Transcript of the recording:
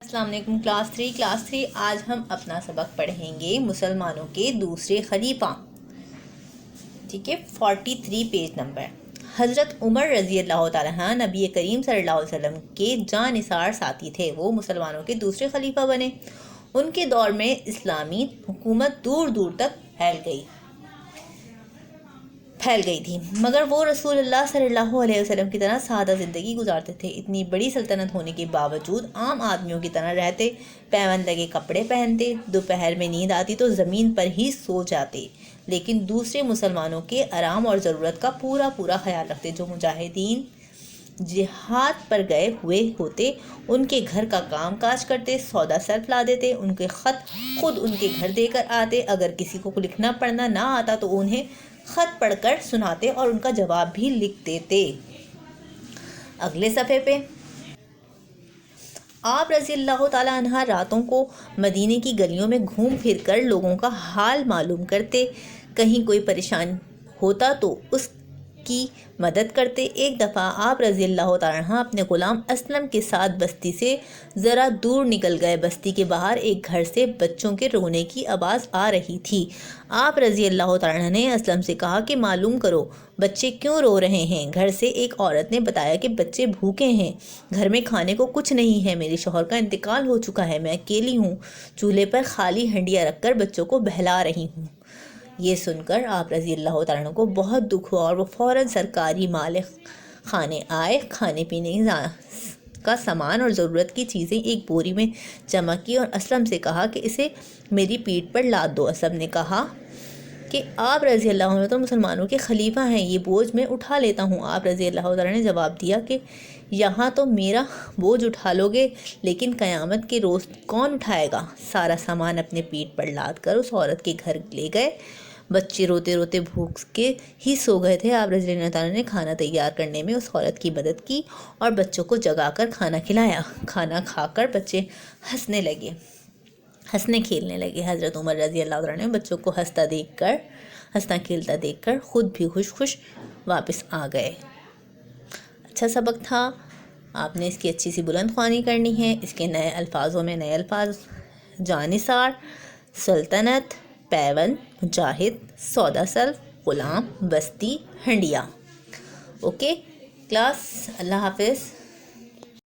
السلام علیکم کلاس 3 آج ہم اپنا سبق پڑھیں گے مسلمانوں کے دوسرے خلیفہ. ٹھیک ہے. 43 پیج نمبر. حضرت عمر رضی اللہ تعالیٰ عنہ نبی کریم صلی اللہ علیہ وسلم کے جانثار ساتھی تھے. وہ مسلمانوں کے دوسرے خلیفہ بنے. ان کے دور میں اسلامی حکومت دور دور تک پھیل گئی تھی، مگر وہ رسول اللہ صلی اللہ علیہ وسلم کی طرح سادہ زندگی گزارتے تھے. اتنی بڑی سلطنت ہونے کے باوجود عام آدمیوں کی طرح رہتے، پیوند لگے کپڑے پہنتے، دوپہر میں نیند آتی تو زمین پر ہی سو جاتے، لیکن دوسرے مسلمانوں کے آرام اور ضرورت کا پورا خیال رکھتے. جو مجاہدین جہاد پر گئے ہوئے ہوتے ان کے گھر کا کام کاج کرتے، سودا سلف لا دیتے، ان کے خط خود ان کے گھر دے کر آتے. اگر کسی کو لکھنا پڑھنا نہ آتا تو انہیں خط پڑھ کر سناتے اور ان کا جواب بھی لکھ دیتے. اگلے صفحے پہ آپ رضی اللہ تعالیٰ عنہ راتوں کو مدینے کی گلیوں میں گھوم پھر کر لوگوں کا حال معلوم کرتے. کہیں کوئی پریشان ہوتا تو اس کی مدد کرتے. ایک دفعہ آپ رضی اللہ تعالیٰ عنہ اپنے غلام اسلم کے ساتھ بستی سے ذرا دور نکل گئے. بستی کے باہر ایک گھر سے بچوں کے رونے کی آواز آ رہی تھی. آپ رضی اللہ تعالیٰ عنہ نے اسلم سے کہا کہ معلوم کرو بچے کیوں رو رہے ہیں. گھر سے ایک عورت نے بتایا کہ بچے بھوکے ہیں، گھر میں کھانے کو کچھ نہیں ہے، میرے شوہر کا انتقال ہو چکا ہے، میں اکیلی ہوں، چولہے پر خالی ہنڈیاں رکھ کر بچوں کو بہلا رہی ہوں. یہ سن کر آپ رضی اللہ تعالیٰ عنہ کو بہت دکھ ہوا اور وہ فوراً سرکاری مالک خانے آئے. کھانے پینے کا سامان اور ضرورت کی چیزیں ایک بوری میں جمع کی اور اسلم سے کہا کہ اسے میری پیٹھ پر لاد دو. اسلم نے کہا کہ آپ رضی اللہ عنہ تو مسلمانوں کے خلیفہ ہیں، یہ بوجھ میں اٹھا لیتا ہوں. آپ رضی اللہ تعالیٰ نے جواب دیا کہ یہاں تو میرا بوجھ اٹھا لو گے، لیکن قیامت کے روز کون اٹھائے گا. سارا سامان اپنے پیٹھ پر لاد کر اس عورت کے گھر لے گئے. بچے روتے روتے بھوک کے ہی سو گئے تھے. آپ رضی اللہ تعالیٰ نے کھانا تیار کرنے میں اس عورت کی مدد کی اور بچوں کو جگا کر کھانا کھلایا. کھانا کھا کر بچے ہنسنے کھیلنے لگے. حضرت عمر رضی اللہ عنہ نے بچوں کو ہنستا کھیلتا دیکھ کر خود بھی خوش واپس آ گئے. اچھا سبق تھا. آپ نے اس کی اچھی سی بلند خوانی کرنی ہے. اس کے نئے الفاظوں میں نئے الفاظ: جانثار، سلطنت، پیوند، مجاہد، سودا سلف، غلام، بستی، ہنڈیا. اوکے کلاس، اللہ حافظ.